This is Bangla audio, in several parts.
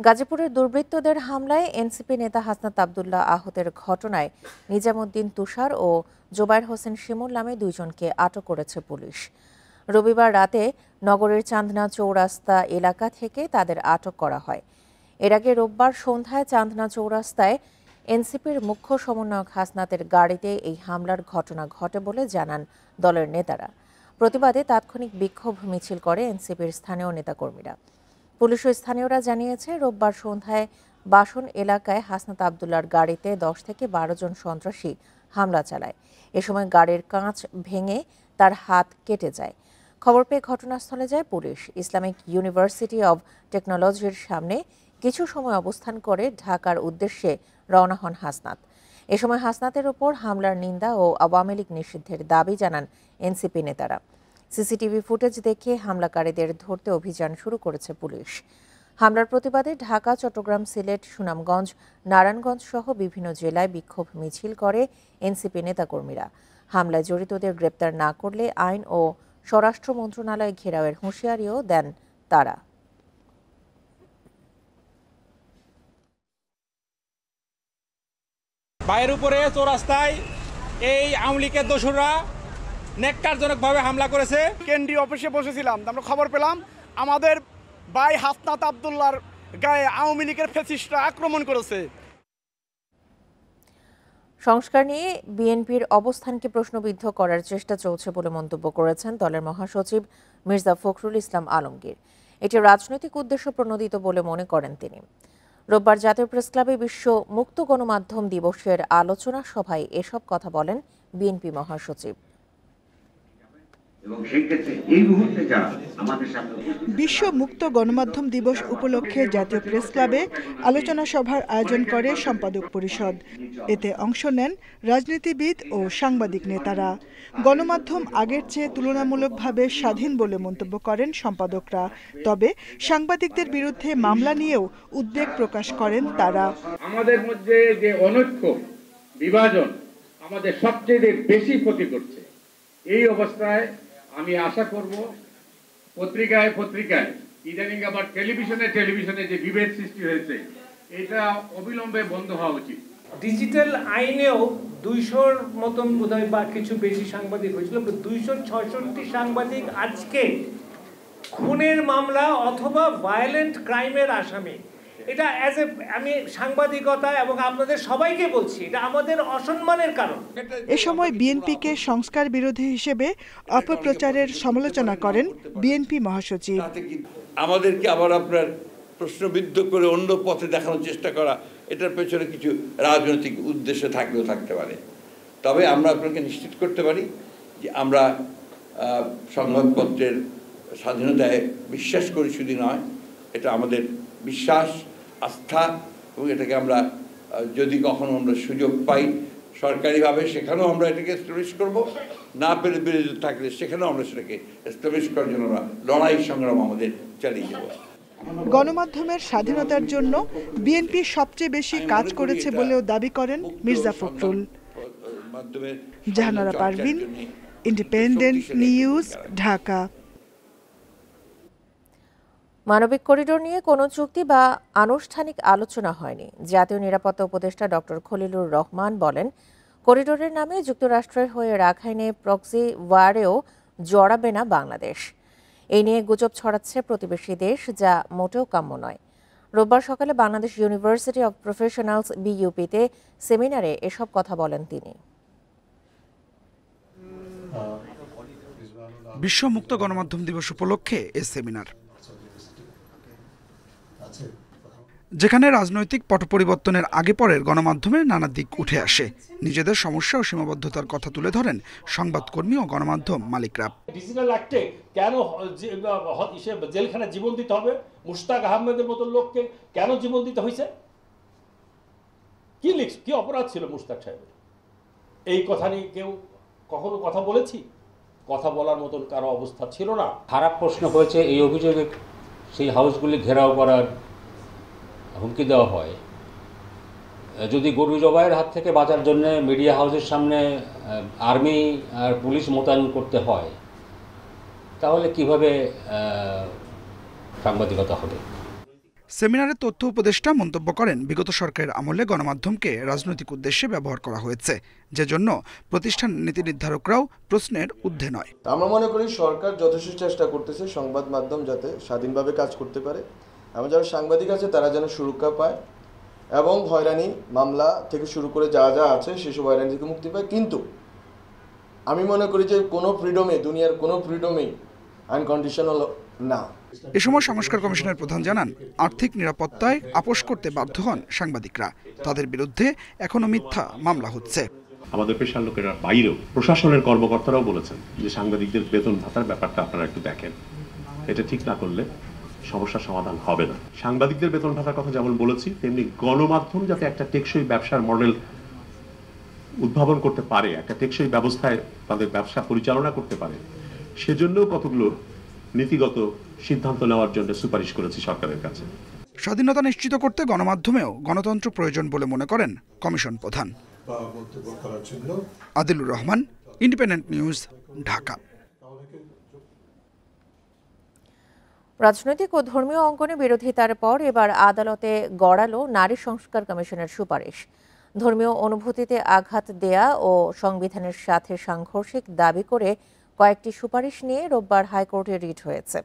গাজীপুরের দুর্বৃত্তদের হামলায় এনসিপি নেতা হাসনাত আবদুল্লাহ আহতের ঘটনায় নিজামুদ্দিন তুষার ও জোবায়ের হোসেন শিমুল নামে দুইজনকে আটক করেছে পুলিশ। রবিবার রাতে নগরের চান্দনা চৌরাস্তা এলাকা থেকে তাদের আটক করা হয়। এর আগে রোববার সন্ধ্যায় চান্দনা চৌরাস্তায় এনসিপির মুখ্য সমন্বয়ক হাসনাতের গাড়িতে এই হামলার ঘটনা ঘটে বলে জানান দলের নেতারা। প্রতিবাদে তাৎক্ষণিক বিক্ষোভ মিছিল করে এনসিপির স্থানীয় নেতাকর্মীরা। পুলিশ ও স্থানীয়রা জানিয়েছে, রোববার সন্ধ্যায় বাসন এলাকায় হাসনাত আবদুল্লার গাড়িতে 10 থেকে 12 জন সন্ত্রাসী হামলা চালায়। এ সময় গাড়ির কাঁচ ভেঙে তার হাত কেটে যায়। খবর পেয়ে ঘটনাস্থলে যায় পুলিশ। ইসলামিক ইউনিভার্সিটি অব টেকনোলজির সামনে কিছু সময় অবস্থান করে ঢাকার উদ্দেশ্যে রওনা হন হাসনাত। এ সময় হাসনাতের ওপর হামলার নিন্দা ও আওয়ামী লীগ নিষিদ্ধের দাবি জানান এনসিপি নেতারা। সিসিটিভি ফুটেজ দেখে হামলাকারীদের ধরতে অভিযান শুরু করেছে পুলিশ। হামলার প্রতিবাদে ঢাকা, চট্টগ্রাম, সিলেট, সুনামগঞ্জ, নারায়ণগঞ্জ সহ বিভিন্ন জেলায় বিক্ষোভ মিছিল করে এনসিপি নেতাকর্মীরা। হামলায় জড়িতদের গ্রেপ্তার না করলে আইন ও স্বরাষ্ট্র মন্ত্রণালয় ঘেরাওয়ের হুঁশিয়ারিও দেন তারা। বাইরের উপরে চৌরাস্তায় এই আওয়ামী লীগের দোসররা নেককারজনকভাবে হামলা করেছে। কেন্দ্রীয় অফিসে বসেছিলাম, আমরা খবর পেলাম আমাদের ভাই হাসনাত আবদুল্লার গায়ে আওয়ামী লীগের ফ্যাসিস্টরা আক্রমণ করেছে। সংস্কার নিয়ে বিএনপির অবস্থানকে প্রশ্নবিদ্ধ করার চেষ্টা চলছে বলে মন্তব্য করেছেন দলের মহাসচিব মির্জা ফখরুল ইসলাম আলমগীর। এটি রাজনৈতিক উদ্দেশ্য প্রণোদিত বলে মনে করেন তিনি। রোববার জাতীয় প্রেসক্লাবে বিশ্ব মুক্ত গণমাধ্যম দিবসের আলোচনা সভায় এসব কথা বলেন বিএনপি মহাসচিব। বিশ্ব মুক্ত গণমাধ্যম দিবস উপলক্ষে জাতীয় প্রেসক্লাবে আলোচনা সভার আয়োজন করে সম্পাদক পরিষদ। এতে অংশ নেন রাজনীতিবিদ ও সাংবাদিক নেতারা। গণমাধ্যম আগের চেয়ে তুলনামূলকভাবে স্বাধীন বলে মন্তব্য করেন সম্পাদকরা। তবে সাংবাদিকদের বিরুদ্ধে মামলা নিয়েও উদ্বেগ প্রকাশ করেন তারা। আমাদের মধ্যে যে অনৈক্য, বিভাজন আমাদের সবচেয়ে বেশি ক্ষতি করছে। এই অবস্থায় আমি আশা করব পত্রিকায় ইদানিং আবার টেলিভিশনে যে বিভেদ সৃষ্টি হয়েছে, এটা অবিলম্বে বন্ধ হওয়া উচিত। ডিজিটাল আইনেও 200-র মতন বোধহয় বা কিছু বেশি সাংবাদিক হয়েছিল। 266 সাংবাদিক আজকে খুনের মামলা অথবা ভায়োলেন্ট ক্রাইমের আসামি। এটা আমি সাংবাদিকতা এবং আপনাদের সবাইকে বলছি, এটা আমাদের অসম্মানের কারণ। এ সময় বিএনপিকে সংস্কার বিরোধী হিসেবে অপপ্রচারের সমালোচনা করেন বিএনপি মহাসচিব। আমাদেরকে আবার আপনার প্রশ্নবিদ্ধ করে অন্য পথে দেখানোর চেষ্টা করা, এটার পেছনে কিছু রাজনৈতিক উদ্দেশ্য থাকলেও থাকতে পারে। তবে আমরা আপনাকে নিশ্চিত করতে পারি যে আমরা সংবাদপত্রের স্বাধীনতায় বিশ্বাস করি, শুধু নয়, এটা আমাদের বিশ্বাস, আস্থা, এবং এটাকে আমরা যদি কখনো আমরা সুযোগ পাই সরকারিভাবে, সেখানেও আমরা এটাকে এস্টাবলিশ করব। না পেরে বিরোধী থাকলে সেখানেও আমরা সেটাকে এস্টাবলিশ করার জন্য আমরা লড়াই সংগ্রাম আমাদের চালিয়ে যাব। গণমাধ্যমের স্বাধীনতার জন্য বিএনপি সবচেয়ে বেশি কাজ করেছে বলেও দাবি করেন মির্জা ফখরুল। Jahanara Parvin, Independent news, Dhaka. মানবিক করিডোর নিয়ে কোনো চুক্তি বা আনুষ্ঠানিক আলোচনা হয়নি। জাতীয় নিরাপত্তা উপদেষ্টা ডক্টর খলিলুর রহমান বলেন, করিডোরের নামে যুক্তরাষ্ট্রের হয়ে রাখাইনে প্রক্সি ওয়ারেও জড়াবে না বাংলাদেশ। এই নিয়ে গুজব ছড়াচ্ছে প্রতিবেশী দেশ, যা মোটেও কাম্য নয়। রোববার সকালে বাংলাদেশ ইউনিভার্সিটি অব প্রফেশনালস বিইউপিতে সেমিনারে এসব কথা বলেন তিনি। বিশ্ব মুক্ত গণমাধ্যম দিবস উপলক্ষে এ সেমিনার, যেখানে রাজনৈতিক পট পরিবর্তনের আগে পরের গণমাধ্যমের নানা দিক উঠে আসে। নিজেদের সমস্যা ও সীমাবদ্ধতার কথা তুলে ধরেন সংবাদকর্মী ও গণমাধ্যম মালিকরা। ডিজিটাল অ্যাক্টে কেন জেলখানা জীবন দিতে হবে? মুশতাক আহমেদের মতো লোককে কেন জীবন দিতে হয়েছে? কি অপরাধ ছিল মুশতাক সাহেবের? এই কথা নিয়ে কেউ কখনো কথা বলেছি? কথা বলার মতন কারো অবস্থা ছিল না। খারাপ প্রশ্ন হয়েছে, এই অভিযোগে সেই হাউসগুলি ঘেরাও করার হুমকি দেওয়া হয়। যদি গরু জবাইয়ের হাত থেকে বাঁচার জন্য মিডিয়া হাউসের সামনে আর্মি আর পুলিশ মোতায়েন করতে হয়, তাহলে কিভাবে সাংবাদিকতা হবে? সেমিনারে তথ্য উপদেষ্টা মন্তব্য করেন, বিগত সরকারের আমলে গণমাধ্যমকে রাজনৈতিক উদ্দেশ্যে ব্যবহার করা হয়েছে, যে জন্য প্রতিষ্ঠান নীতি নির্ধারকরাও প্রশ্নের ঊর্ধ্বে নয়। আমরা মনে করি সরকার যথেষ্ট চেষ্টা করতেছে সংবাদ মাধ্যম যাতে স্বাধীনভাবে কাজ করতে পারে এবং যারা সাংবাদিক আছে তারা যেন সুরক্ষা পায় এবং হয়রানি মামলা থেকে শুরু করে যা যা আছে সেসব হয়রানি থেকে মুক্তি পায়। কিন্তু আমি মনে করি যে কোনো ফ্রিডমে, দুনিয়ার কোনো ফ্রিডমেই আনকন্ডিশনাল না। এ সময় সংস্কার কমিশনের প্রধান জানান, আর্থিক নিরাপত্তায় আপোষ করতে বাধ্য হন সাংবাদিকরা। তাদের বিরুদ্ধে এখনো মিথ্যা মামলা হচ্ছে। আমাদের পেশার লোকেরা বাইরেও প্রশাসনের কর্মকর্তারাও বলেছেন যে সাংবাদিকদের বেতন ভাতার ব্যাপারটা আপনারা একটু দেখেন, এটা ঠিক না করলে সমস্যার সমাধান হবে না। সাংবাদিকদের বেতন ভাতার কথা যেমন বলেছি, তেমনি গণমাধ্যম যাতে একটা টেকসই ব্যবসার মডেল উদ্ভাবন করতে পারে, একটা টেকসই ব্যবস্থায় তাদের ব্যবসা পরিচালনা করতে পারে, সেজন্যও কতগুলো নীতিগত সিদ্ধান্ত নেওয়ার জন্য সুপারিশ করেছি সরকারের কাছে। স্বাধীনতা নিশ্চিত করতে গণমাধ্যমেও গণতন্ত্র প্রয়োজন বলে মনে করেন কমিশন প্রধান। Adilur Rahman, independent news, Dhaka. রাজনৈতিক ও ধর্মীয় অঙ্গনে বিরোধিতার পর এবার আদালতে গড়ালো নারী সংস্কার কমিশনের সুপারিশ। ধর্মীয় অনুভূতিতে আঘাত দেয়া ও সংবিধানের সাথে সাংঘর্ষিক দাবি করে কয়েকটি সুপারিশ নিয়ে রোববার হাইকোর্টে রিট হয়েছে।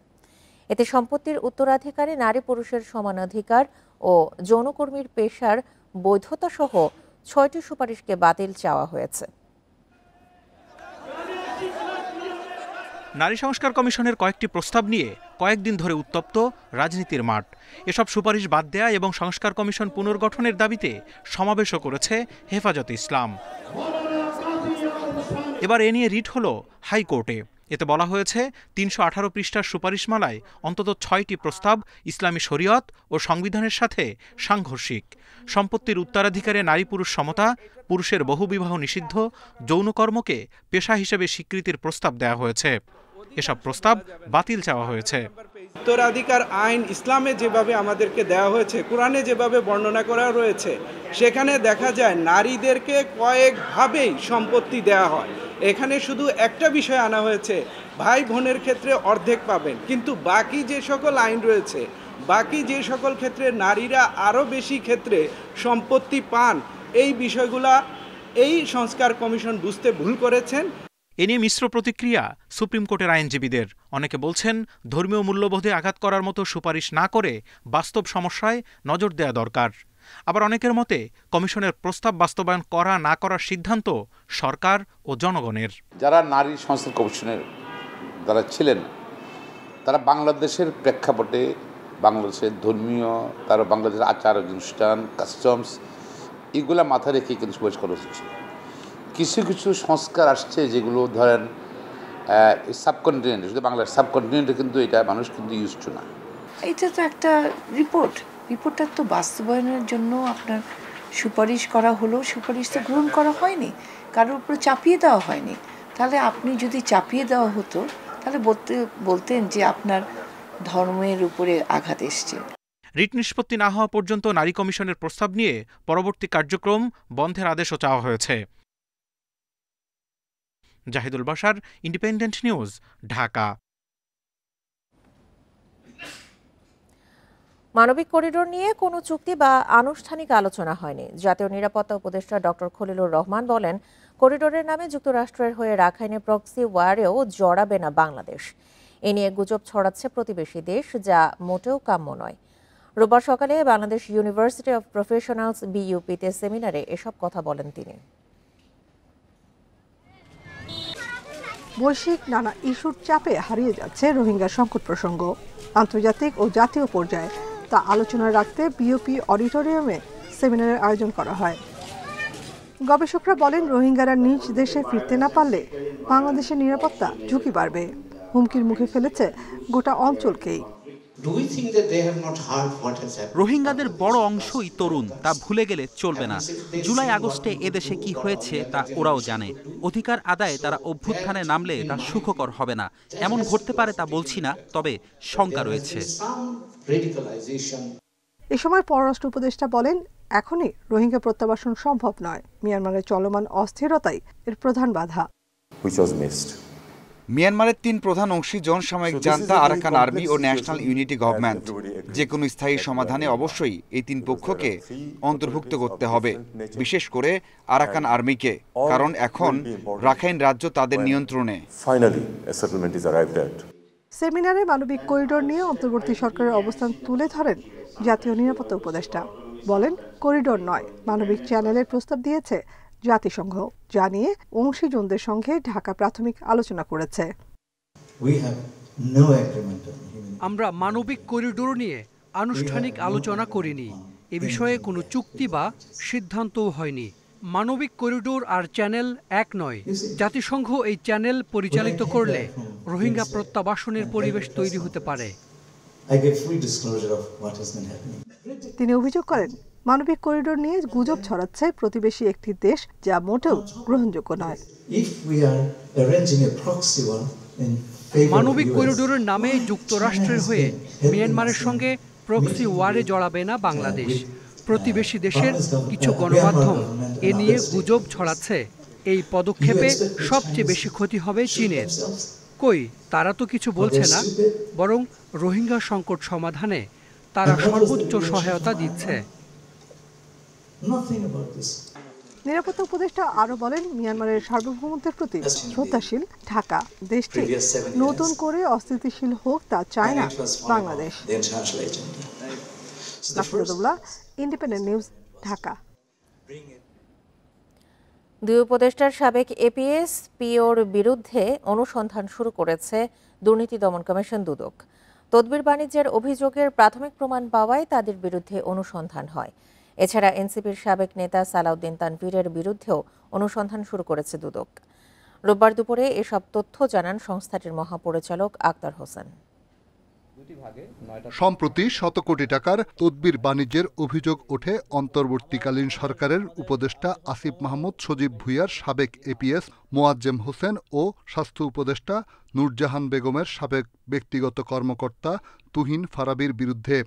এতে সম্পত্তির উত্তরাধিকারে নারী পুরুষের সমানাধিকার ও যৌনকর্মীর পেশার বৈধতা সহ ৬টি সুপারিশকে বাতিল চাওয়া হয়েছে। নারী সংস্কার কমিশনের কয়েকটি প্রস্তাব নিয়ে কয়েকদিন ধরে উত্তপ্ত রাজনীতির মাঠ। এসব সুপারিশ বাদ দেয়া এবং সংস্কার কমিশন পুনর্গঠনের দাবিতে সমাবেশও করেছে হেফাজতে ইসলাম। এবার এ নিয়ে রিট হলো হাইকোর্টে। এতে বলা হয়েছে ৩১৮ পৃষ্ঠার সুপারিশমালায় অন্তত ৬টি প্রস্তাব ইসলামী শরীয়ত ও সংবিধানের সাথে সাংঘর্ষিক। সম্পত্তির উত্তরাধিকারে নারী পুরুষ সমতা, পুরুষের বহুবিবাহ নিষিদ্ধ, যৌনকর্মকে পেশা হিসেবে স্বীকৃতির প্রস্তাব দেওয়া হয়েছে। এসব প্রস্তাব বাতিল চাওয়া হয়েছে। উত্তরাধিকার আইন ইসলামে যেভাবে আমাদেরকে দেওয়া হয়েছে, কোরআনে যেভাবে বর্ণনা করা রয়েছে, সেখানে দেখা যায় নারীদেরকে কয়েকভাবেই সম্পত্তি দেওয়া হয়। এখানে শুধু একটা বিষয় আনা হয়েছে, ভাই বোনের ক্ষেত্রে অর্ধেক পাবেন, কিন্তু বাকি যে সকল আইন রয়েছে, বাকি যে সকল ক্ষেত্রে নারীরা আরও বেশি ক্ষেত্রে সম্পত্তি পান, এই বিষয়গুলা এই সংস্কার কমিশন বুঝতে ভুল করেছেন। এ নিয়ে মিশ্র প্রতিক্রিয়া সুপ্রিম কোর্টের আইনজীবীদের। অনেকে বলছেন, ধর্মীয় মূল্যবোধে আঘাত করার মতো সুপারিশ না করে বাস্তব সমস্যায় নজর দেওয়া দরকার। আবার অনেকের মতে, কমিশনের প্রস্তাব বাস্তবায়ন করা না করার সিদ্ধান্ত সরকার ও জনগণের। যারা নারী সংস্কার কমিশনের যারা ছিলেন, তারা বাংলাদেশের প্রেক্ষাপটে বাংলাদেশের ধর্মীয়, তারা বাংলাদেশের আচার অনুষ্ঠান, কাস্টমস, এগুলা মাথায় রেখে কিন্তু সুপারিশ করা উচিত। কিছু কিছু সংস্কার আসছে যেগুলো ধরেন সাবকন্টিনেন্টে, শুধু বাংলার সাবকন্টিনেন্টে কিন্তু এটা মানুষ কিন্তু ইউজ টু না। এটা তো একটা রিপোর্টটা তো বাস্তবায়নের জন্য আপনার সুপারিশ করা হলো, সুপারিশ তো গ্রহণ করা হয়নি, কারোর উপরে চাপিয়ে দেওয়া হয়নি। তাহলে আপনি যদি চাপিয়ে দেওয়া হতো তাহলে বলতেন যে আপনার ধর্মের উপরে আঘাত এসছে। রিট নিষ্পত্তি না হওয়া পর্যন্ত নারী কমিশনের প্রস্তাব নিয়ে পরবর্তী কার্যক্রম বন্ধের আদেশও চাওয়া হয়েছে। Zahidul Bashar, independent news, Dhaka. মানবিক করিডোর নিয়ে কোনো চুক্তি বা আনুষ্ঠানিক আলোচনা হয়নি। জাতীয় নিরাপত্তা উপদেষ্টা ডক্টর খলিলুর রহমান বলেন, করিডোরের নামে যুক্তরাষ্ট্রের হয়ে রাখাইনে প্রক্সি ওয়ারেও জড়াবে না বাংলাদেশ। এ নিয়ে গুজব ছড়াচ্ছে প্রতিবেশী দেশ, যা মোটেও কাম্য নয়। রোববার সকালে বাংলাদেশ ইউনিভার্সিটি অব প্রফেশনালস বিইউপিতে সেমিনারে এসব কথা বলেন তিনি। বৈশ্বিক নানা ইস্যুর চাপে হারিয়ে যাচ্ছে রোহিঙ্গা সংকট প্রসঙ্গ। আন্তর্জাতিক ও জাতীয় পর্যায়ে তা আলোচনায় রাখতে বিইউপি অডিটোরিয়ামে সেমিনারের আয়োজন করা হয়। গবেষকরা বলেন, রোহিঙ্গারা নিজ দেশে ফিরতে না পারলে বাংলাদেশের নিরাপত্তা ঝুঁকি বাড়বে। হুমকির মুখে ফেলেছে গোটা অঞ্চলকেই। রোহিঙ্গাদের বড় অংশই তরুণ, তা ভুলে গেলে চলবে না। জুলাই আগস্টে এদেশে কি হয়েছে তা ওরাও জানে। অধিকার আদায়ে তারা অভ্যুত্থানে নামলে তা সুখকর হবে না। এমন ঘটতে পারে তা বলছি না, তবে শঙ্কা রয়েছে। এ সময় পররাষ্ট্র উপদেষ্টা বলেন, এখনই রোহিঙ্গা প্রত্যাবাসন সম্ভব নয়। মিয়ানমারের চলমান অস্থিরতাই এর প্রধান বাধা। মিয়ানমারের 3 প্রধান অংশীজন সামরিক জান্তা, আরাকান আর্মি ও ন্যাশনাল ইউনিটি গভর্নমেন্ট। যে কোনো স্থায়ী সমাধানে অবশ্যই এই 3 পক্ষকে অন্তর্ভুক্ত করতে হবে, বিশেষ করে আরাকান আর্মিকে, কারণ এখন রাখাইন রাজ্য তাদের নিয়ন্ত্রণে। সেমিনারে মানবিক করিডোর নিয়ে অন্তর্বর্তী সরকারের অবস্থান তুলে ধরেন জাতীয় নিরাপত্তা উপদেষ্টা। বলেন, করিডোর নয়, মানবিক চ্যানেলের প্রস্তাব দিয়েছে জাতিসংঘ, যা নিয়ে অংশীজনদের সঙ্গে ঢাকা প্রাথমিক আলোচনা করেছে। আমরা মানবিক করিডোর নিয়ে আনুষ্ঠানিক আলোচনা করিনি। এ বিষয়ে কোনো চুক্তি বা সিদ্ধান্তও হয়নি। মানবিক করিডোর আর চ্যানেল এক নয়। জাতিসংঘ এই চ্যানেল পরিচালিত করলে রোহিঙ্গা প্রত্যাবাসনের পরিবেশ তৈরি হতে পারে। তিনি অভিযোগ করেন, মানবিক করিডোর নিয়ে গুজব ছড়াচ্ছে প্রতিবেশী একটি দেশ, যা মোটেও গ্রহণযোগ্য নয়। মানবিক করিডোরের নামে যুক্তরাষ্ট্রের হয়ে মিয়ানমারের সঙ্গে প্রক্সি ওয়ারে জড়াবে না বাংলাদেশ। প্রতিবেশী দেশের কিছু গণমাধ্যম এ নিয়ে গুজব ছড়াচ্ছে। এই পদক্ষেপে সবচেয়ে বেশি ক্ষতি হবে চীনের। কই, তারা তো কিছু বলছে না, বরং রোহিঙ্গা সংকট সমাধানে তারা সর্বোচ্চ সহায়তা দিচ্ছে। নিরাপত্তা উপদেষ্টা আরো বলেন, মিয়ানমারের সার্বভৌমত্বের প্রতি শ্রদ্ধাশীল ঢাকা। দেশটি নতুন করে অস্থিতিশীল হোক তা চায় না বাংলাদেশ। Independent news, Dhaka. দুই উপদেষ্টার সাবেক এপিএস পিওর বিরুদ্ধে অনুসন্ধান শুরু করেছে দুর্নীতি দমন কমিশন দুদক। তদবির বাণিজ্যের অভিযোগের প্রাথমিক প্রমাণ পাওয়ায় তাদের বিরুদ্ধে অনুসন্ধান হয়। এছাড়া এনসিপির সাবেক নেতা সালাউদ্দিন তানভীরের বিরুদ্ধেও অনুসন্ধান শুরু করেছে দুদক। রোববার দুপুরে এসব তথ্য জানান সংস্থাটির মহাপরিচালক আক্তার হোসেন। সম্প্রতি শত কোটি টাকার তদবির বাণিজ্যের অভিযোগ ওঠে অন্তর্বর্তীকালীন সরকারের উপদেষ্টা আসিফ মাহমুদ সজীব ভুঁইয়ার সাবেক এপিএস মোয়াজ্জেম হোসেন ও স্বাস্থ্য উপদেষ্টা নূরজাহান বেগমের সাবেক ব্যক্তিগত কর্মকর্তা তুহিন ফারাবির বিরুদ্ধে।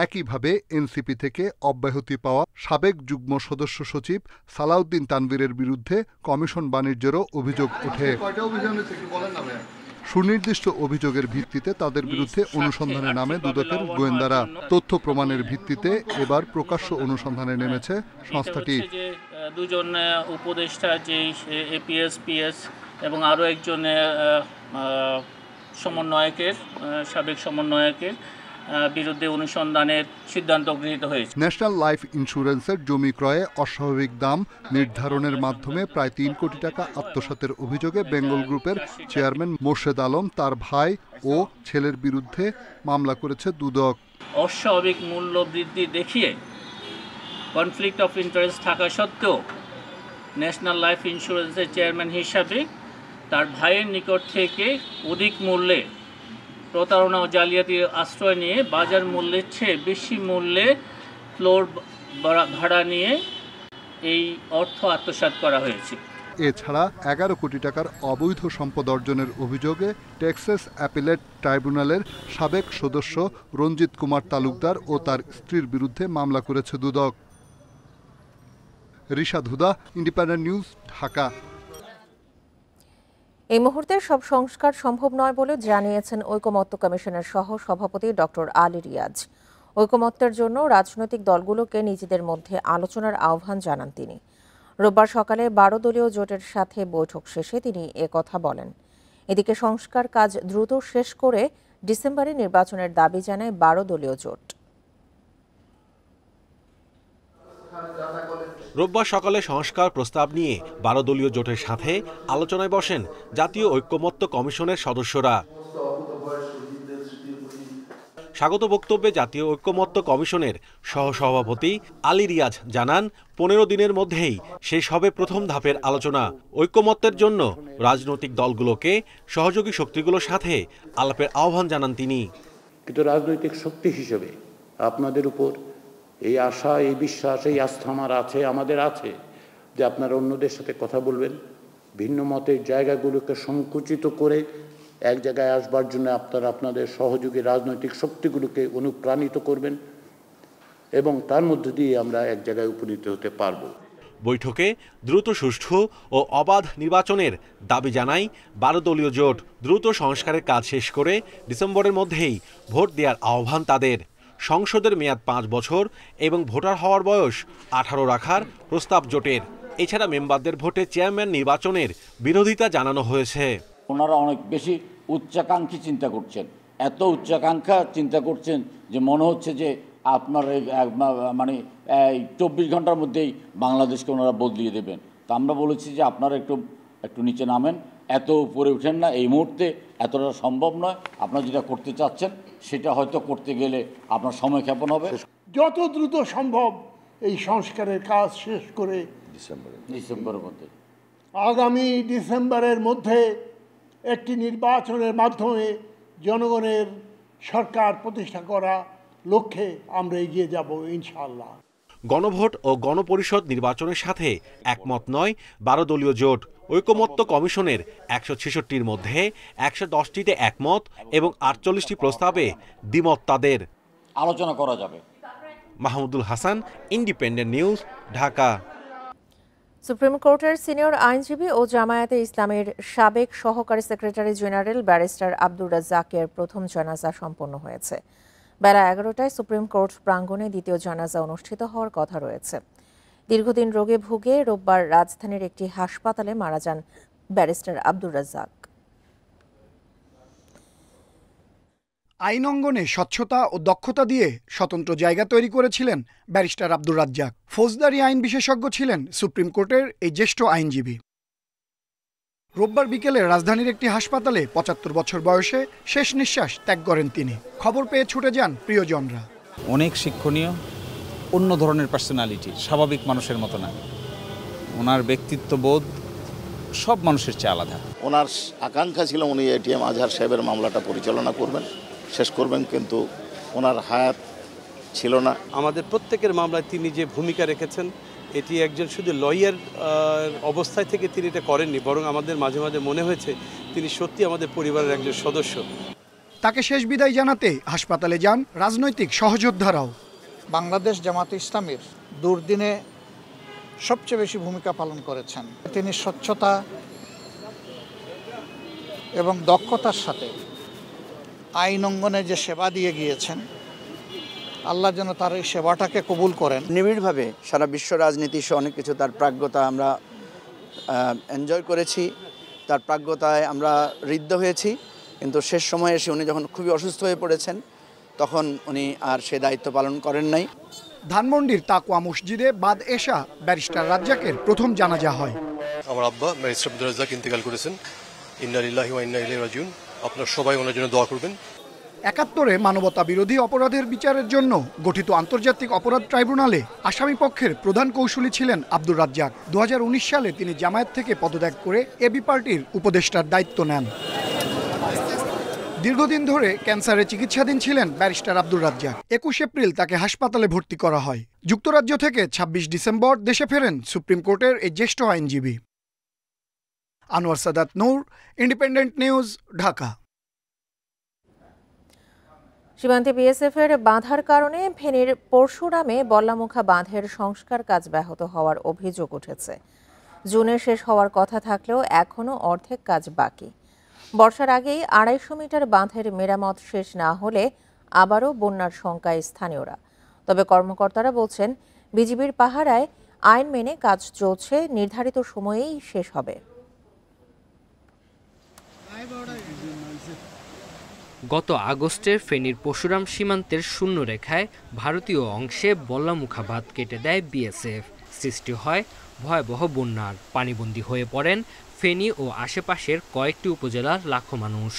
একইভাবে এনসিপি থেকে অব্যাহতি পাওয়া সাবেক যুগ্ম সদস্য সচিব সালাউদ্দিন তানভীরের বিরুদ্ধে কমিশন বাণিজ্যেরও অভিযোগ ওঠে। সুনির্দিষ্ট অভিযোগের ভিত্তিতে তাদের বিরুদ্ধে অনুসন্ধানে নামে দুদকের গোয়েন্দারা। তথ্য প্রমাণের ভিত্তিতে এবার প্রকাশ্য অনুসন্ধানে নেমেছে সংস্থাটি। দুজন উপদেষ্টা, যে এপিএস পিএস এবং আরও একজন সমন্বয়কের সাবেক সমন্বয়কের বিরুদ্ধে অনুসন্ধানের সিদ্ধান্ত গৃহীত হয়েছে। ন্যাশনাল লাইফ ইন্স্যুরেন্সের জমি ক্রয়ে অস্বাভাবিক দাম নির্ধারণের মাধ্যমে প্রায় 3 কোটি টাকা আত্মসাতের অভিযোগে বেঙ্গল গ্রুপের চেয়ারম্যান মোর্শেদ আলম, তার ভাই ও ছেলের বিরুদ্ধে মামলা করেছে দুদক। অস্বাভাবিক মূল্য বৃদ্ধি দেখিয়ে কনফ্লিক্ট অফ ইন্টারেস্ট থাকা সত্ত্বেও ন্যাশনাল লাইফ ইন্স্যুরেন্সের চেয়ারম্যান হিসাবে তার ভাইয়ের নিকট থেকে অধিক মূল্যে প্রতারণা ও জালিয়াতির আশ্রয় নিয়ে বাজার মূল্যের চেয়ে বেশি মূল্যে ফ্লোর ভাড়া নিয়ে এই অর্থ আত্মসাৎ করা হয়েছে। এছাড়া 11 কোটি টাকার অবৈধ সম্পদ অর্জনের অভিযোগে টেক্সাস অ্যাপিলেট ট্রাইব্যুনালের সাবেক সদস্য রঞ্জিত কুমার তালুকদার ও তার স্ত্রীর বিরুদ্ধে মামলা করেছে দুদক। রিশাদ হুদা, ইন্ডিপেন্ডেন্ট নিউজ, ঢাকা। এই মুহূর্তে সব সংস্কার সম্ভব নয় বলে জানিয়েছেন ঐকমত্য কমিশনের সহ সভাপতি ডক্টর আলী রিয়াজ। ঐকমত্যের জন্য রাজনৈতিক দলগুলোকে নিজেদের মধ্যে আলোচনার আহ্বান জানান তিনি। রোববার সকালে 12 দলীয় জোটের সাথে বৈঠক শেষে তিনি কথা বলেন। এদিকে সংস্কার কাজ দ্রুত শেষ করে ডিসেম্বরে নির্বাচনের দাবি জানায় 12 দলীয় জোট। রোববার সকালে সংস্কার প্রস্তাব নিয়ে 12 দলীয় জোটের সাথে আলোচনায় বসেন জাতীয় ঐকমত্য কমিশনের সদস্যরা। স্বাগত বক্তব্যে জাতীয় ঐকমত্য কমিশনের সহসভাপতি আলী রিয়াজ জানান, 15 দিনের মধ্যেই শেষ হবে প্রথম ধাপের আলোচনা। ঐকমত্যের জন্য রাজনৈতিক দলগুলোকে সহযোগী শক্তিগুলোর সাথে আলাপের আহ্বান জানান তিনি। কিন্তু রাজনৈতিক শক্তি হিসেবে আপনাদের উপর এই আশা, এই বিশ্বাস, এই আস্থা আমাদের আছে যে আপনারা অন্যদের সাথে কথা বলবেন, ভিন্ন মতের জায়গাগুলোকে সংকুচিত করে এক জায়গায় আসবার জন্য আপনারা আপনাদের সহযোগী রাজনৈতিক শক্তিগুলোকে অনুপ্রাণিত করবেন এবং তার মধ্য দিয়ে আমরা এক জায়গায় উপনীত হতে পারব। বৈঠকে দ্রুত সুষ্ঠু ও অবাধ নির্বাচনের দাবি জানায় 12 দলীয় জোট। দ্রুত সংস্কারের কাজ শেষ করে ডিসেম্বরের মধ্যেই ভোট দেওয়ার আহ্বান তাদের। সংসদের মেয়াদ 5 বছর এবং ভোটার হওয়ার বয়স 18 রাখার প্রস্তাব জোটের। এছাড়া মেম্বারদের ভোটে চেয়ারম্যান নির্বাচনের বিরোধিতা জানানো হয়েছে। ওনারা অনেক বেশি উচ্চাকাঙ্ক্ষী চিন্তা করছেন, এত উচ্চাকাঙ্ক্ষা চিন্তা করছেন যে মনে হচ্ছে যে আপনার মানে 24 ঘন্টার মধ্যেই বাংলাদেশকে ওনারা বদলিয়ে দেবেন। তা আমরা বলেছি যে আপনারা একটু নিচে নামেন, এত উপরে উঠেন না, এই মুহূর্তে এতটা সম্ভব নয়। আপনারা যেটা করতে চাচ্ছেন সেটা হয়তো করতে গেলে আপনার সময় ক্ষেপণ হবে। যত দ্রুত সম্ভব এই সংস্কারের কাজ শেষ করে ডিসেম্বরের মধ্যে, আগামী ডিসেম্বরের মধ্যে একটি নির্বাচনের মাধ্যমে জনগণের সরকার প্রতিষ্ঠা করা লক্ষ্যে আমরা এগিয়ে যাব ইনশাআল্লাহ। গণভোট ও গণপরিষদ নির্বাচনের সাথে একমত নয় 12 দলীয় জোট। ঐকমত্য কমিশনের 166টির মধ্যে 110টিতে একমত এবং 48টি প্রস্তাবে দ্বিমত তাদের। আলোচনা করা যাবে। Mahmudul Hasan, independent news, Dhaka. Supreme কোর্টের সিনিয়র আইনজীবী ও জামায়াতে ইসলামের সাবেক সহকারী সেক্রেটারি জেনারেল ব্যারিস্টার আব্দুর রাজ্জাকের প্রথম জানাজা সম্পন্ন হয়েছে। বেলা 11টায় সুপ্রিম কোর্ট প্রাঙ্গণে দ্বিতীয় জানাজা অনুষ্ঠিত হওয়ার কথা রয়েছে। দীর্ঘদিন রোগে ভুগে রোববার রাজধানীর একটি হাসপাতালে মারা যান ব্যারিস্টার আব্দুর রাজ্জাক। আইন অঙ্গনে স্বচ্ছতা ও দক্ষতা দিয়ে স্বতন্ত্র জায়গা তৈরি করেছিলেন ব্যারিস্টার আব্দুর রাজ্জাক। ফৌজদারি আইন বিশেষজ্ঞ ছিলেন সুপ্রিম কোর্টের এই জ্যেষ্ঠ আইনজীবী। রোববার বিকেলে রাজধানীর একটি হাসপাতালে 75 বছর বয়সে শেষ নিঃশ্বাস ত্যাগ করেন তিনি। খবর পেয়ে ছুটে যান প্রিয়জনরা। অনেক শিক্ষণীয়, অন্য ধরনের পার্সোনালিটি, স্বাভাবিক মানুষের মতো না। ওনার ব্যক্তিত্ববোধ সব মানুষের চেয়ে আলাদা। ওনার আকাঙ্ক্ষা ছিল উনি এটিএম আজহার সাহেবের মামলাটা পরিচালনা করবেন, শেষ করবেন, কিন্তু ওনার হায়াত ছিল না। আমাদের প্রত্যেকের মামলায় তিনি যে ভূমিকা রেখেছেন, এটি একজন শুধু লয়ার অবস্থায় থেকে তিনি এটা করেননি, বরং আমাদের মাঝে মাঝে মনে হয়েছে তিনি সত্যি আমাদের পরিবারের একজন সদস্য। তাকে শেষ বিদায় জানাতে হাসপাতালে যান রাজনৈতিক সহযোদ্ধারাও। বাংলাদেশ জামায়াতে ইসলামের দুর্দিনে সবচেয়ে বেশি ভূমিকা পালন করেছেন। তিনি স্বচ্ছতা এবং দক্ষতার সাথে আইন অঙ্গনে যে সেবা দিয়ে গিয়েছেন, আল্লাহ যেন তার এই সেবাটাকে কবুল করেন। নিবিড়ভাবে সারা বিশ্ব রাজনীতি সহ অনেক কিছু তার প্রাজ্ঞতা আমরা এনজয় করেছি, তার প্রাজ্ঞতায় আমরা ঋদ্ধ হয়েছি, কিন্তু শেষ সময়ে এসে উনি যখন খুবই অসুস্থ হয়ে পড়েছেন তখন উনি আর সে দায়িত্ব পালন করেন নাই। ধানমন্ডির তাকওয়া মসজিদে বাদ এশা ব্যারিস্টার রাজ্জাকের প্রথম জানাজা হয়। আমার আব্বা ব্যারিস্টার আব্দুর রাজ্জাক ইন্তেকাল করেছেন। ইন্না লিল্লাহি ওয়া ইন্না ইলাইহি রাজিউন। আপনারা সবাই ওনার জন্য দোয়া করবেন। 71-এ মানবতা বিরোধী অপরাধের বিচারের জন্য গঠিত আন্তর্জাতিক অপরাধ ট্রাইব্যুনালে আসামি পক্ষের প্রধান কৌশলী ছিলেন আব্দুর রাজ্জাক। 2019 সালে তিনি জামায়াত থেকে পদত্যাগ করে এবি পার্টির উপদেষ্টার দায়িত্ব নেন। দীর্ঘদিন ধরে ক্যান্সারে চিকিৎসাধীন ছিলেন ব্যারিস্টার আব্দুর রাজ্জাক। 21 এপ্রিল তাকে হাসপাতালে ভর্তি করা হয়। যুক্তরাজ্য থেকে 26 ডিসেম্বর দেশে ফেরেন সুপ্রিম কোর্টের এই জ্যেষ্ঠ আইনজীবী। আনোয়ার সাদাত নূর, ইন্ডিপেন্ডেন্ট নিউজ, ঢাকা। সীমান্তে বিএসএফের বাঁধার কারণে ফেনীর পরশুরামে বল্লামুখা বাঁধের সংস্কার কাজ ব্যাহত হওয়ার অভিযোগ উঠেছে। জুনে শেষ হওয়ার কথা থাকলেও এখনও অর্ধেক কাজ বাকি। বর্ষার আগেই 250 মিটার বাঁধের মেরামত শেষ না হলে আবারও বন্যার শঙ্কায় স্থানীয়রা। তবে কর্মকর্তারা বলছেন, বিজিবির পাহারায় আইন মেনে কাজ চলছে, নির্ধারিত সময়েই শেষ হবে। গত আগস্টে ফেনীর পরশুরাম সীমান্তের শূন্যরেখায় ভারতীয় অংশে বল্লামুখা বাঁধ কেটে দেয় বিএসএফ। সৃষ্টি হয় ভয়াবহ বন্যার। পানিবন্দী হয়ে পড়েন ফেনী ও আশেপাশের কয়েকটি উপজেলার লাখো মানুষ।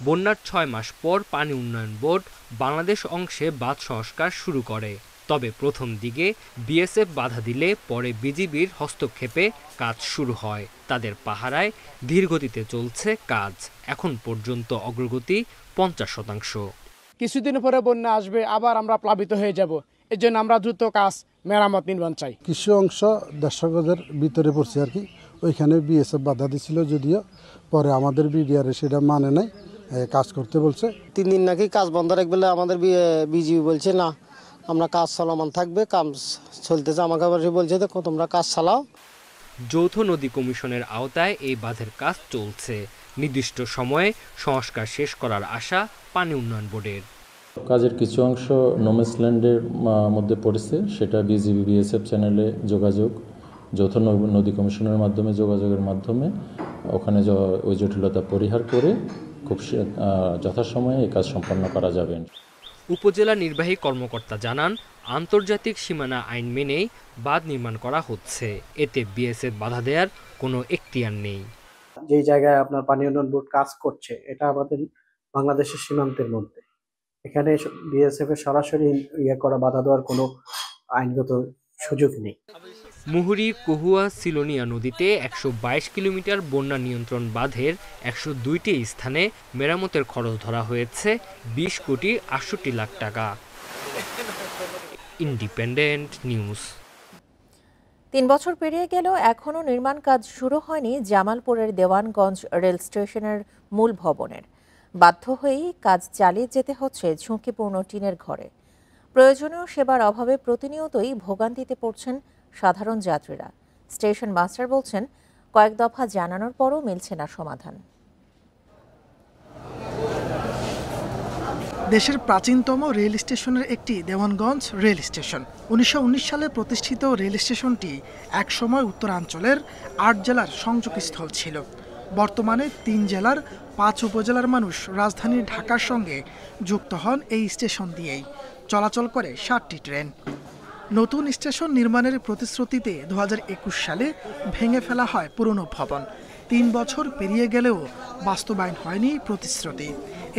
বন্যার 6 মাস পর পানি উন্নয়ন বোর্ড বাংলাদেশ অংশে বাঁধ সংস্কার শুরু করে। তবে প্রথম দিকে বিএসএফ বাধা দিলে পরে বিজিবির হস্তক্ষেপে কাজ শুরু হয়। তাদের পাহারায় ধীরগতিতে চলছে কাজ। এখন পর্যন্ত অগ্রগতি 50%। কিছুদিন পরে বন্যা আসবে, আবার আমরা প্লাবিত হয়ে যাব। এর জন্য আমরা দ্রুত কাজ মেরামত নির্মাণ চাই। কিছু অংশ 150 গজের ভিতরে পড়ছে আর কি, ওইখানে বিএসএফ বাধা দিছিল, যদিও পরে আমাদের বিডিআর সেটা মানে নাই, কাজ করতে বলছে। 3 দিন নাকি কাজ বন্ধ রাখবে আমাদের বিজিবি বলছে না, আমরা কাজ চলমান থাকবে, কাজ চলতেছে। আমাকে আবার বলছে যে তোমরা কাজ চালাও। যৌথ নদী কমিশনের আওতায় এই বাঁধের কাজ চলছে। নির্দিষ্ট সময়ে সংস্কার শেষ করার আশা পানি উন্নয়ন বোর্ডের। কাজের কিছু অংশ নোম্যান্সল্যান্ডের মধ্যে পড়েছে, সেটা বিজিবি বিএসএফ চ্যানেলে যোগাযোগ, যৌথ নদী কমিশনের মাধ্যমে যোগাযোগের মাধ্যমে ওখানে ওই জটিলতা পরিহার করে খুব যথাসময়ে এই কাজ সম্পন্ন করা যাবে। উপজেলা নির্বাহী কর্মকর্তা জানান, আন্তর্জাতিক সীমানা আইন মেনেই বাঁধ নির্মাণ করা হচ্ছে। এতে বিএসএফ বাধা দেওয়ার কোনো এখতিয়ার নেই। যে জায়গায় আপনার পানি উন্নয়ন বোর্ড কাজ করছে এটা আমাদের বাংলাদেশের সীমান্তের মধ্যে, এখানে বিএসএফ এর সরাসরি করা বাধা দেওয়ার কোনো আইনগত সুযোগ নেই। মুহুরী, কহুয়া, সিলোনিয়া নদীতে ১২২ কিলোমিটার বন্যা নিয়ন্ত্রণ বাঁধের ১০২টি স্থানে মেরামতের খরচ ধরা হয়েছে ২০ কোটি ৬৮ লাখ টাকা। Independent news. ৩ বছর পেরিয়ে গেলেও এখনও নির্মাণ কাজ শুরু হয়নি জামালপুরের দেওয়ানগঞ্জ রেল স্টেশনের মূল ভবনের। বাধ্য হয়েই কাজ চালিয়ে যেতে হচ্ছে ঝুঁকিপূর্ণ টিনের ঘরে। প্রয়োজনীয় সেবার অভাবে প্রতিনিয়তই ভোগান্তিতে পড়ছেন সাধারণ যাত্রীরা। স্টেশন মাস্টার বলছেন, কয়েক দফা জানানোর পরও মিলছে না সমাধান। দেশের প্রাচীনতম রেল স্টেশনের একটি দেওয়ানগঞ্জ রেল স্টেশন। ১৯১৯ সালে প্রতিষ্ঠিত রেল স্টেশনটি একসময় উত্তরাঞ্চলের ৮ জেলার সংযোগস্থল ছিল। বর্তমানে ৩ জেলার ৫ উপজেলার মানুষ রাজধানী ঢাকার সঙ্গে যুক্ত হন এই স্টেশন দিয়েই। চলাচল করে ৭টি ট্রেন। নতুন স্টেশন নির্মাণের প্রতিশ্রুতিতে ২০২১ সালে ভেঙে ফেলা হয় পুরনো ভবন। ৩ বছর পেরিয়ে গেলেও বাস্তবায়ন হয়নি প্রতিশ্রুতি।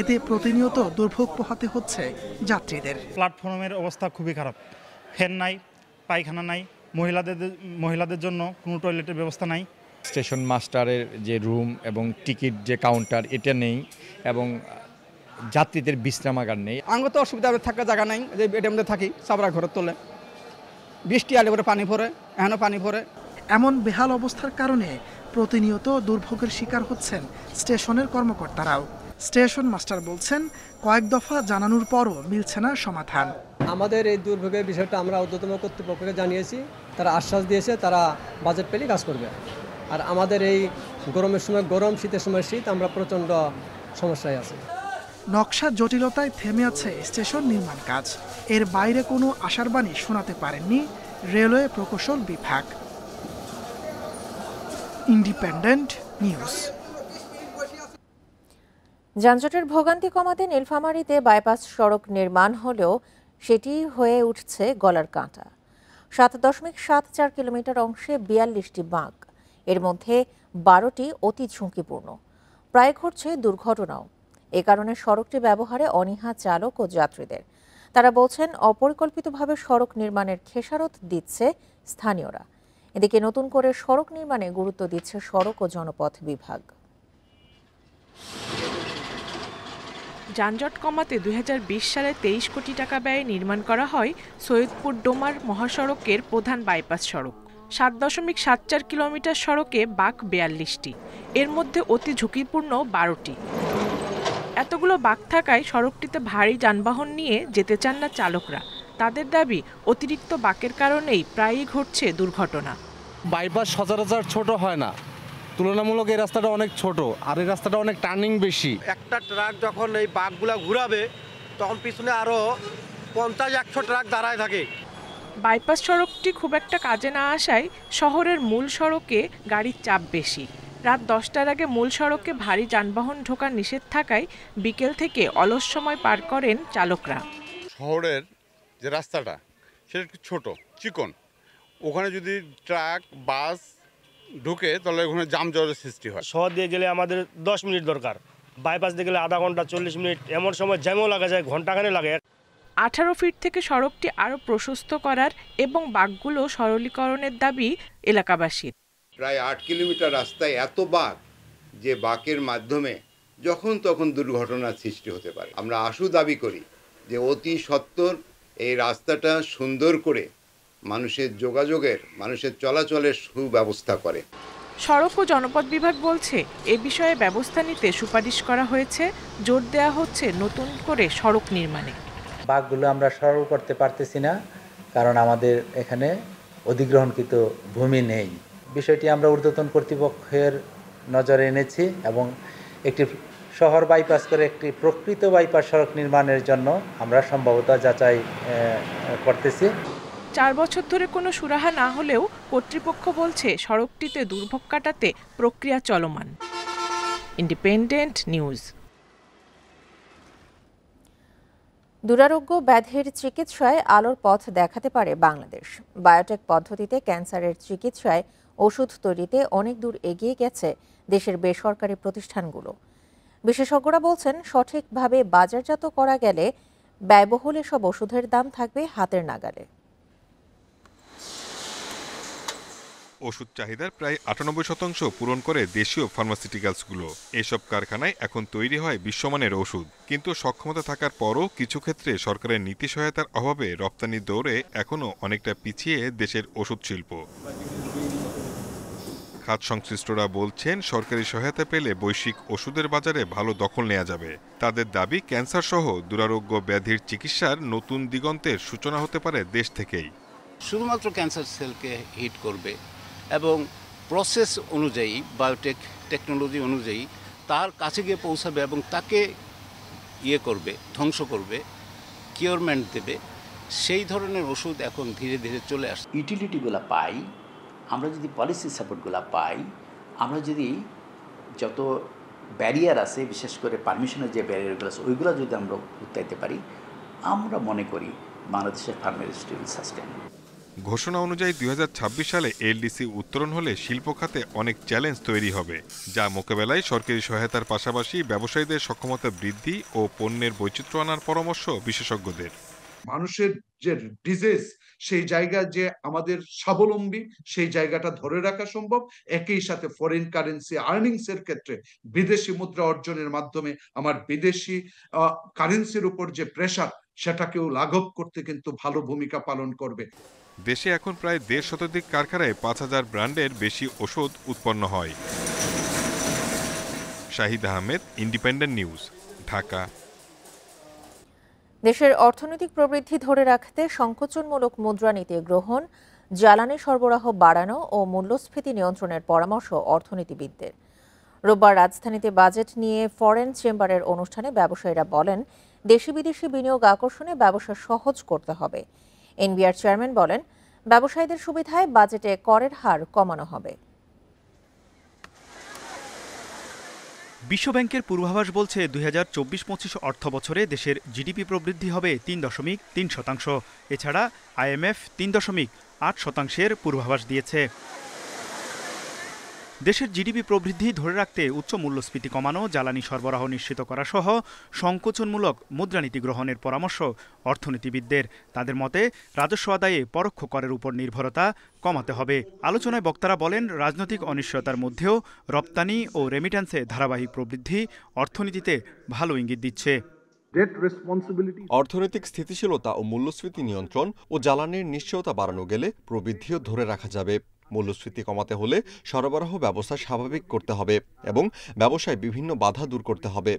এতে প্রতিনিয়ত দুর্ভোগ পোহাতে হচ্ছে যাত্রীদের। প্ল্যাটফর্মের অবস্থা খুবই খারাপ। ফ্যান নাই, পায়খানা নাই, মহিলাদের জন্য কোনো টয়লেটের ব্যবস্থা নাই। স্টেশন মাস্টারের যে রুম এবং টিকিট যে কাউন্টার এটা নেই, এবং যাত্রীদের বিশ্রামাগার নেই। আঙ্গ তো অসুবিধা থাকার জায়গা নাই, যে এটার মধ্যে থাকি সাবরা ঘরের তোলে, বৃষ্টি আলে করে পানি পড়ে, এখনও পানি পড়ে। এমন বেহাল অবস্থার কারণে প্রতিনিয়ত দুর্ভোগের শিকার হচ্ছেন স্টেশনের কর্মকর্তারাও। স্টেশন মাস্টার বলছেন, কয়েক দফা জানানোর পরও মিলছে না সমাধান। আমাদের এই দুর্ভোগের বিষয়টা আমরা ঊর্ধ্বতন কর্তৃপক্ষকে জানিয়েছি, তারা আশ্বাস দিয়েছে তারা বাজেট পেলে কাজ করবে। আর আমাদের এই গরমের সময় গরম, শীতের সময় শীত, আমরা প্রচণ্ড সমস্যায় আছি। নকশা জটিলতায় থেমে আছে স্টেশন নির্মাণ কাজ। এর বাইরে কোনো আশার বাণী শোনাতে পারেননি রেলওয়ে প্রকৌশল বিভাগ। Independent news. যানজটের ভোগান্তি কমাতে নীলফামারীতে বাইপাস সড়ক নির্মাণ হলেও সেটি হয়ে উঠছে গলার কাঁটা। ৭.৭৪ কিলোমিটার অংশে ৪২টি বাঁক, এর মধ্যে ১২টি অতি ঝুঁকিপূর্ণ। প্রায় ঘটছে দুর্ঘটনাও। এ কারণে সড়কটি ব্যবহারে অনীহা চালক ও যাত্রীদের। তারা বলছেন, অপরিকল্পিতভাবে সড়ক নির্মাণের খেসারত দিচ্ছে স্থানীয়রা। এদিকে নতুন করে সড়ক নির্মাণে গুরুত্ব দিচ্ছে সড়ক ও জনপথ বিভাগ। যানজট কমাতে ২০২০ সালে ২৩ কোটি টাকা ব্যয়ে নির্মাণ করা হয় সৈয়দপুর ডোমার মহাসড়কের প্রধান বাইপাস সড়ক। ৭.৭৪ কিলোমিটার সড়কে বাঁক ৪২টি, এর মধ্যে অতি ঝুঁকিপূর্ণ ১২টি। এতগুলো বাঁক থাকায় সড়কটিতে ভারী যানবাহন নিয়ে যেতে চান না চালকরা। তাদের দাবি, অতিরিক্ত বাঁকের কারণেই প্রায়ই ঘটছে দুর্ঘটনা। বাইপাস সচরাচর ছোট হয় না, তুলনামূলক এই রাস্তাটা অনেক ছোট, আর এই রাস্তাটা অনেক টার্নিং বেশি। একটা ট্রাক যখন এই বাঁকগুলা ঘুরাবে তখন পিছনে আরো ৫০-১০০ ট্রাক দাঁড়ায় থাকে। বাইপাস সড়কটি খুব একটা কাজে না আসায় শহরের মূল সড়কে গাড়ির চাপ বেশি। রাত ১০টার আগে মূল সড়কে ভারী যানবাহন ঢোকা নিষেধ থাকায় বিকেল থেকে অলস সময় পার করেন চালকরা। শহরের যে রাস্তাটা সেটা একটু ছোট, চিকন, ওখানে যদি ট্রাক বাস ঢুকে তাহলে ওখানে যানজটের সৃষ্টি হয়। শহর দিয়ে গেলে আমাদের ১০ মিনিট দরকার, বাইপাস দিয়ে গেলে আধা ঘন্টা ৪০ মিনিট, এমন সময় জ্যামও লাগা যায়, ঘন্টাখানে লাগে। ১৮ ফিট থেকে সড়কটি আরও প্রশস্ত করার এবং বাঁকগুলো সরলীকরণের দাবি এলাকাবাসীর। প্রায় ৮ কিলোমিটার রাস্তায় এত বাঁক যে বাঁকের মাধ্যমে যখন তখন দুর্ঘটনার সৃষ্টি হতে পারে। আমরা আশু দাবি করি যে অতি সত্বর এই রাস্তাটা সুন্দর করে মানুষের যোগাযোগের, মানুষের চলাচলের সুব্যবস্থা করে। সড়ক ও জনপথ বিভাগ বলছে, এ বিষয়ে ব্যবস্থা নিতে সুপারিশ করা হয়েছে। জোর দেওয়া হচ্ছে নতুন করে সড়ক নির্মাণে। বাঁকগুলো আমরা সরল করতে পারতেছি না, কারণ আমাদের এখানে অধিগ্রহণকৃত ভূমি নেই। বিষয়টি আমরা ঊর্ধ্বতন কর্তৃপক্ষের নজরে এনেছি এবং একটি শহর বাইপাস করে একটি প্রকৃত বাইপাস সড়ক নির্মাণের জন্য আমরা সম্ভবত যাচাই করতেছি। 4 বছর ধরে কোনো সুরাহা না হলেও কর্তৃপক্ষ বলছে সড়কটিতে দুর্ভোগ কাটাতে প্রক্রিয়া চলমান। Independent news. দুরারোগ্য ব্যাধির চিকিৎসায় আলোর পথ দেখাতে পারে বাংলাদেশ। বায়োটেক পদ্ধতিতে ক্যান্সারের চিকিৎসায় ওষুধ তৈরিতে অনেক দূর এগিয়ে গেছে দেশের বেসরকারি প্রতিষ্ঠানগুলো। বিশেষজ্ঞরা বলছেন, সঠিকভাবে বাজারজাত করা গেলে ব্যয়বহুল এসব ওষুধের দাম থাকবে হাতের নাগালে। ওষুধ চাহিদার প্রায় 98% পূরণ করে দেশীয় ফার্মাসিউটিক্যালসগুলো। এসব কারখানায় এখন তৈরি হয় বিশ্বমানের ওষুধ, কিন্তু সক্ষমতা থাকার পরও কিছু ক্ষেত্রে সরকারের নীতি সহায়তার অভাবে রপ্তানির দৌড়ে এখনও অনেকটা পিছিয়ে দেশের ওষুধ শিল্প। খাত সংশ্লিষ্টরা বলছেন, সরকারি সহায়তা পেলে বৈশ্বিক ওষুধের বাজারে ভালো দখল নেওয়া যাবে। তাদের দাবি, ক্যান্সার সহ দুরারোগ্য ব্যাধির চিকিৎসার নতুন দিগন্তের সূচনা হতে পারে দেশ থেকেই। শুধুমাত্র ক্যান্সার সেলকে হিট করবে এবং প্রসেস অনুযায়ী, বায়োটেক টেকনোলজি অনুযায়ী তার কাছে গিয়ে পৌঁছাবে এবং তাকে করবে, ধ্বংস করবে, কিওরমেন্ট দেবে, সেই ধরনের ওষুধ এখন ধীরে ধীরে চলে আসছে। ইউটিলিটিগুলো পাই, আমরা যদি পলিসি সাপোর্টগুলো পাই, আমরা যদি যত ব্যারিয়ার আছে, বিশেষ করে পারমিশনের যে ব্যারিয়ারগুলো আছে, ওইগুলো যদি আমরা উত্তাইতে পারি, আমরা মনে করি বাংলাদেশের ফার্মা ইন্ডাস্ট্রি উইল সাস্টেইন। ঘোষণা অনুযায়ী 2026 সালে এলডিসি উত্তরণ হলে শিল্প খাতে অনেক চ্যালেঞ্জ তৈরি হবে, যা মোকাবেলায় সরকারি সহায়তার পাশাপাশি ব্যবসায়ীদের সক্ষমতা বৃদ্ধি ও পণ্যের বৈচিত্র্য আনার পরামর্শ বিশেষজ্ঞদের। মানুষের যে ডিজিজ, সেই জায়গায় যে আমাদের স্বাবলম্বী, সেই জায়গাটা ধরে রাখা সম্ভব। একই সাথে ফরেন কারেন্সি আর্নিংস এর ক্ষেত্রে বিদেশি মুদ্রা অর্জনের মাধ্যমে আমার বিদেশি কারেন্সির উপর যে প্রেশার, সেটাকেও লাঘব করতে কিন্তু ভালো ভূমিকা পালন করবে। দেশে এখন প্রায় 1.5 শতাধিক কারখানায় 5000 ব্র্যান্ডের বেশি ওষুধ উৎপন্ন হয়। Shahid Ahmed, independent news, Dhaka. দেশের অর্থনৈতিক প্রবৃদ্ধি ধরে রাখতে সংকোচনমূলক মুদ্রানীতি গ্রহণ, জ্বালানি সরবরাহ বাড়ানো ও মূল্যস্ফীতি নিয়ন্ত্রণের পরামর্শ অর্থনীতিবিদদের। রোববার রাজধানীতে বাজেট নিয়ে ফরেন চেম্বারের অনুষ্ঠানে ব্যবসায়ীরা বলেন, দেশি বিদেশি বিনিয়োগ আকর্ষণে ব্যবসা সহজ করতে হবে। এনবিআর চেয়ারম্যান বলেন, ব্যবসায়ীদের সুবিধায় বাজেটে করের হার কমানো হবে। বিশ্বব্যাংকের পূর্বাভাস বলছে 2024-25 অর্থ বছরে দেশের জিডিপি প্রবৃদ্ধি হবে 3.3%। এছাড়া আইএমএফ 3.8% পূর্বাভাস দিয়েছে। দেশের জিডিপি প্রবৃদ্ধি ধরে রাখতে উচ্চ মূল্যস্ফীতি কমানো, জ্বালানি সরবরাহ নিশ্চিত করা সহ সংকোচনমূলক মুদ্রানীতি গ্রহণের পরামর্শ অর্থনীতিবিদদের। তাদের মতে, রাজস্ব আদায়ে পরোক্ষ করের উপর নির্ভরতা কমাতে হবে। আলোচনায় বক্তারা বলেন, রাজনৈতিক অনিশ্চয়তার মধ্যেও রপ্তানি ও রেমিট্যান্সে ধারাবাহিক প্রবৃদ্ধি অর্থনীতিতে ভালো ইঙ্গিত দিচ্ছে। অর্থনৈতিক স্থিতিশীলতা ও মূল্যস্ফীতি নিয়ন্ত্রণ ও জ্বালানির নিশ্চয়তা বাড়ানো গেলে প্রবৃদ্ধিও ধরে রাখা যাবে। মূল্যস্ফীতি কমাতে হলে সরবরাহ ব্যবস্থা স্বাভাবিক করতে হবে এবং ব্যবসায় বিভিন্ন বাধা দূর করতে হবে।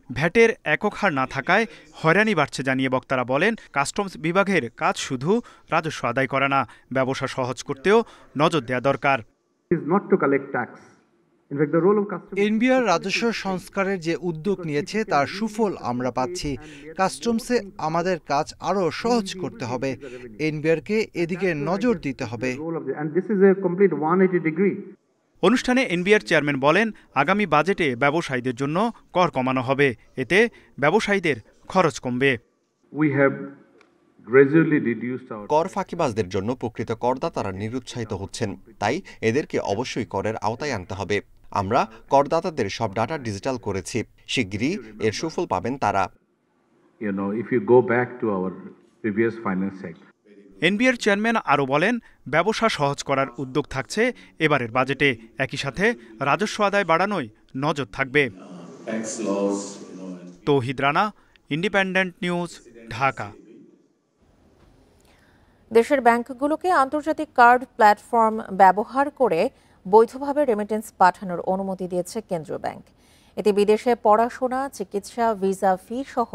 ভ্যাটের একক হার না থাকায় হয়রানি বাড়ছে জানিয়ে বক্তারা বলেন, কাস্টমস বিভাগের কাজ শুধু রাজস্ব আদায় করা না, ব্যবসা সহজ করতেও নজর দেওয়া দরকার। এনবিআর রাজস্ব সংস্কারের যে উদ্যোগ নিয়েছে তার সুফল আমরা পাচ্ছি। কাস্টমসে আমাদের কাজ আরও সহজ করতে হবে। এনবিআরকে এদিকে নজর দিতে হবে। অনুষ্ঠানে এনবিআর চেয়ারম্যান বলেন, আগামী বাজেটে ব্যবসায়ীদের জন্য কর কমানো হবে। এতে ব্যবসায়ীদের খরচ কমবে। কর ফাঁকিবাজদের জন্য প্রকৃত করদাতারা নিরুৎসাহিত হচ্ছেন, তাই এদেরকে অবশ্যই করের আওতায় আনতে হবে। আমরা করদাতাদের সব ডাটা ডিজিটাল করেছি, শিগগিরই এর সুফল পাবেন তারা। এনবিআর চেয়ারম্যান আরও বলেন, ব্যবসা সহজ করার উদ্যোগ থাকছে এবারের বাজেটে। একই সাথে রাজস্ব আদায় বাড়ানোয় নজর থাকবে। তৌহিদ রানা, ইন্ডিপেন্ডেন্ট নিউজ, ঢাকা। দেশের ব্যাংকগুলোকে আন্তর্জাতিক কার্ড প্ল্যাটফর্ম ব্যবহার করে বৈধভাবে রেমিটেন্স পাঠানোর অনুমতি দিয়েছে কেন্দ্রীয় ব্যাংক। এতে বিদেশে পড়াশোনা, চিকিৎসা, ভিসা ফি সহ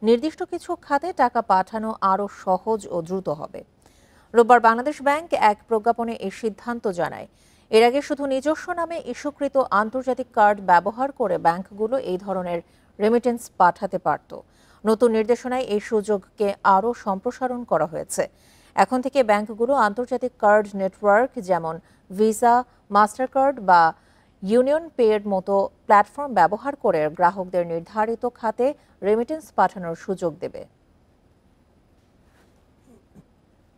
নির্দিষ্ট কিছু খাতে টাকা পাঠানো আরও সহজ ও দ্রুত হবে। রোববার বাংলাদেশ ব্যাংক এক প্রজ্ঞাপনে এই সিদ্ধান্ত জানায়। এর আগে শুধু নিজস্ব নামে ইস্যুকৃত আন্তর্জাতিক কার্ড ব্যবহার করে ব্যাংকগুলো এই ধরনের রেমিটেন্স পাঠাতে পারত। নতুন নির্দেশনায় এই সুযোগকে আরও সম্প্রসারণ করা হয়েছে। এখন থেকে ব্যাংকগুলো আন্তর্জাতিক কার্ড নেটওয়ার্ক যেমন ভিসা, মাস্টার কার্ড বা ইউনিয়ন পের মতো প্ল্যাটফর্ম ব্যবহার করে গ্রাহকদের নির্ধারিত খাতে রেমিটেন্স পাঠানোর সুযোগ দেবে।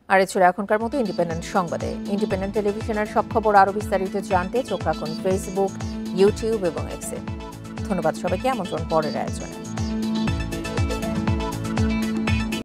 আর এ ছিল এখনকার মতো ইন্ডিপেন্ডেন্ট সংবাদে। ইন্ডিপেন্ডেন্ট টেলিভিশনের সব খবর আরও বিস্তারিত জানতে চোখ রাখুন ফেসবুক, ইউটিউব এবং এক্সে। ধন্যবাদ সবাইকে। আমন্ত্রণ পরের আয়োজনে।